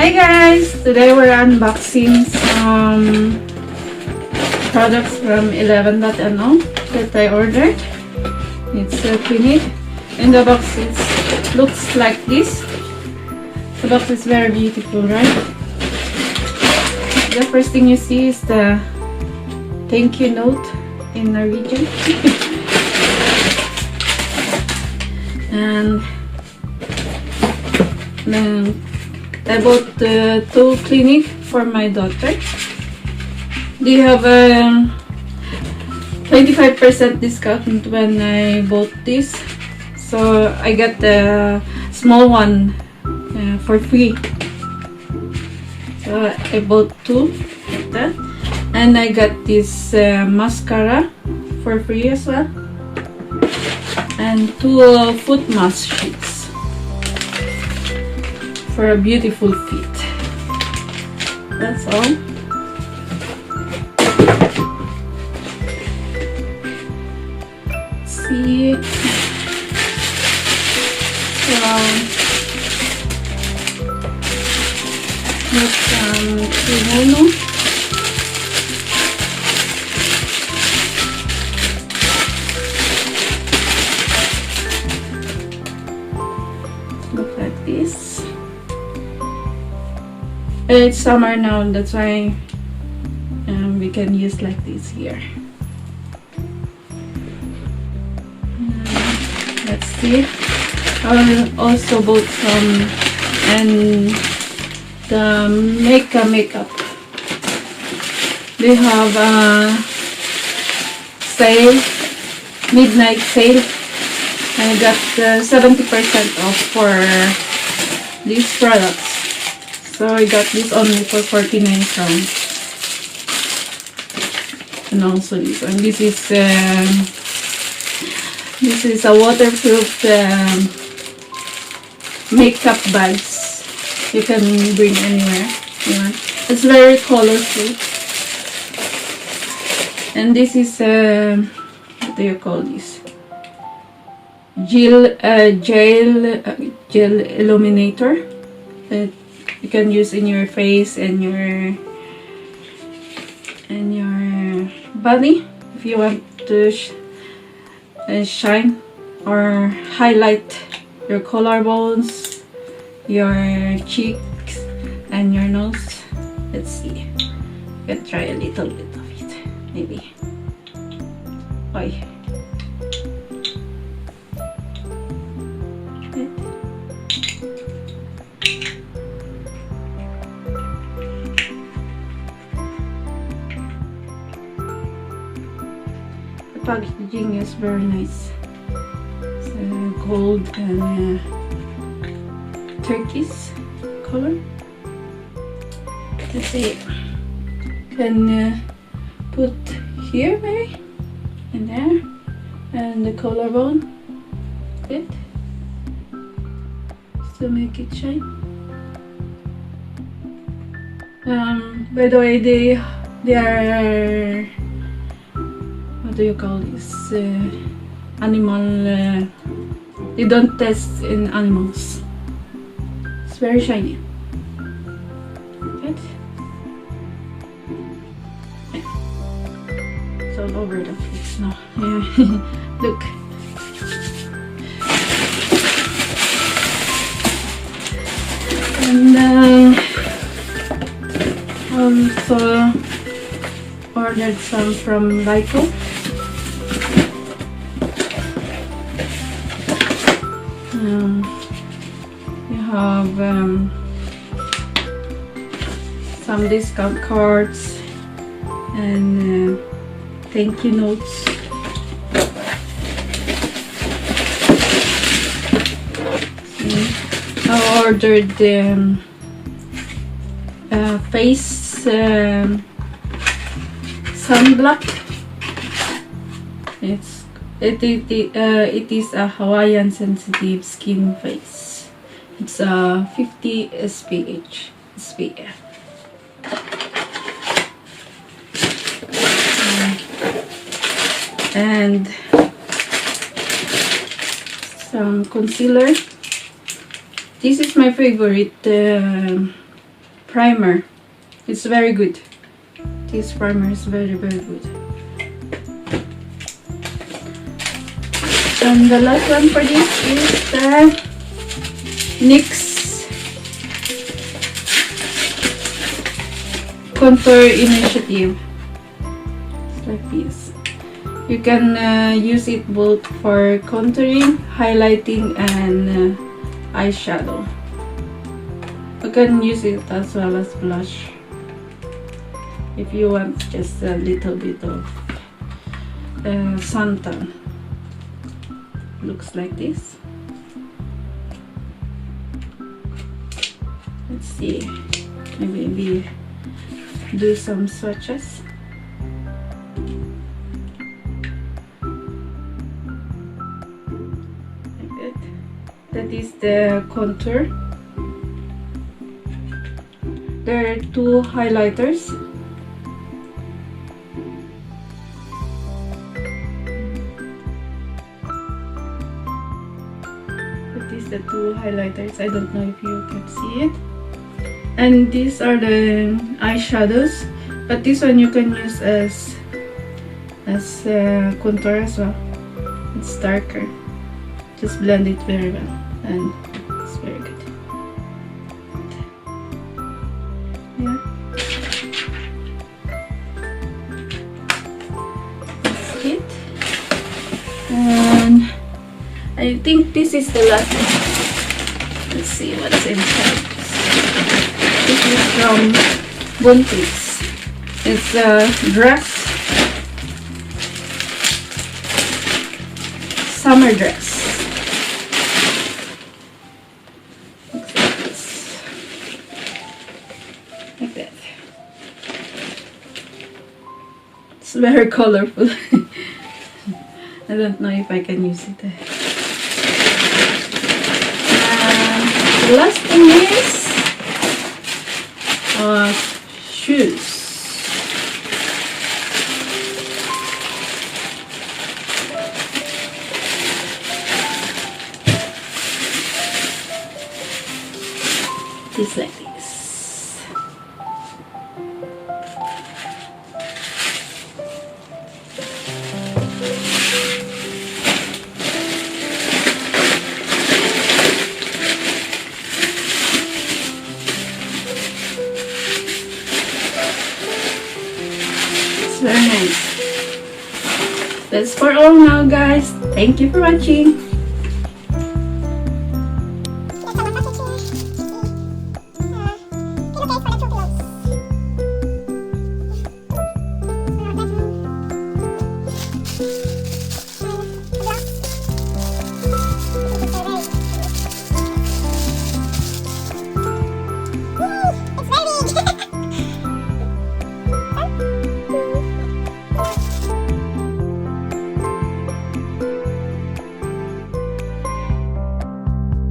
Hi guys! Today we're unboxing some products from 11.no that I ordered. It's a clinic. In the box it looks like this. The box is very beautiful, right? The first thing you see is the thank you note in Norwegian. And then I bought two clinic for my daughter. They have a 25% discount when I bought this, so I got the small one for free. So I bought two like that, and I got this mascara for free as well, and two foot mask sheets for a beautiful fit. That's all. See, kimono. Look like this. It's summer now, that's why we can use like this here. Let's see. I also bought some and the makeup. They have a sale, midnight sale. I got 70% off for these products. So I got this only for 49 crowns. And also this one. This is a waterproof makeup bags. You can bring anywhere you want. It's very colorful. And this is what do you call this? Gel illuminator. You can use in your face and your body if you want to shine or highlight your collarbones, your cheeks, and your nose. Let's see. You can try a little bit of it, maybe. Oi. Packaging is very nice. It's gold and turquoise color. Let's see. Can put here maybe, and there, and the collarbone. Good. To make it shine. By the way, they are. What do you call this? Animal. They don't test in animals. It's very shiny. Good. Yeah. It's all over the place now. Yeah. Look. And also ordered some from Lyco. You have some discount cards and thank you notes. I ordered face sunblock. It is a Hawaiian sensitive skin face. It's a 50 SPF. And some concealer. This is my favorite primer. It's very good. This primer is very good. And the last one for this is the NYX Contour Initiative. It's like this. You can use it both for contouring, highlighting, and eyeshadow. You can use it as well as blush if you want just a little bit of suntan. Looks like this. Let's see, maybe do some swatches. Like that. That is the contour. There are two highlighters. The two highlighters. I don't know if you can see it. And these are the eyeshadows, but this one you can use as contour as well. It's darker. Just blend it very well, and it's very good. Yeah. That's it. And I think this is the last one. Let's see what's inside. This is from Buntis. It's a dress. Summer dress. Looks like this. Like that. It's very colorful. I don't know if I can use it. The last thing is shoes. Just like this. Very nice. That's for all now, guys. Thank you for watching.